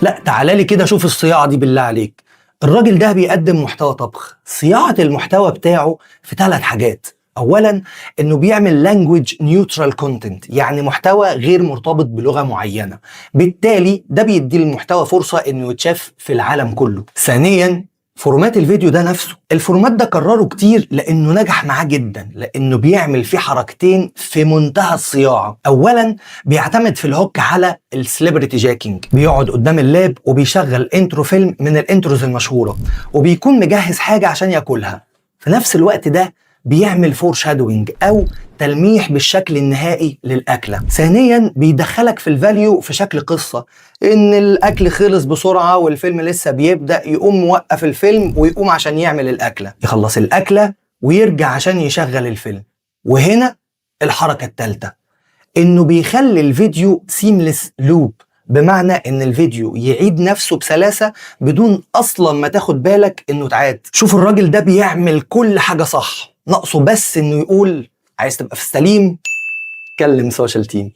لا تعالى لي كده شوف الصياعة دي بالله عليك. الراجل ده بيقدم محتوى طبخ، صياعة المحتوى بتاعه في 3 حاجات. اولا انه بيعمل language neutral content، يعني محتوى غير مرتبط بلغة معينة، بالتالي ده بيدي المحتوى فرصة انه يتشاف في العالم كله. ثانيا فورمات الفيديو ده نفسه، الفورمات ده كرره كتير لانه نجح معاه جدا، لانه بيعمل فيه حركتين في منتهى الصياعه. اولا بيعتمد في الهوك على السليبرتي جاكينج، بيقعد قدام اللاب وبيشغل انترو فيلم من الانتروز المشهوره، وبيكون مجهز حاجه عشان ياكلها. في نفس الوقت ده بيعمل فور شادوينج او تلميح بالشكل النهائي للاكله. ثانيا بيدخلك في الفاليو في شكل قصه، ان الاكل خلص بسرعه والفيلم لسه بيبدا، يقوم موقف الفيلم ويقوم عشان يعمل الاكله، يخلص الاكله ويرجع عشان يشغل الفيلم. وهنا الحركه الثالثه، انه بيخلي الفيديو سيملس لوب، بمعنى ان الفيديو يعيد نفسه بسلاسه بدون اصلا ما تاخد بالك انه اتعاد. شوف الراجل ده بيعمل كل حاجه صح، ناقصه بس انه يقول عايز تبقى في السليم كلم سوشيال تيم.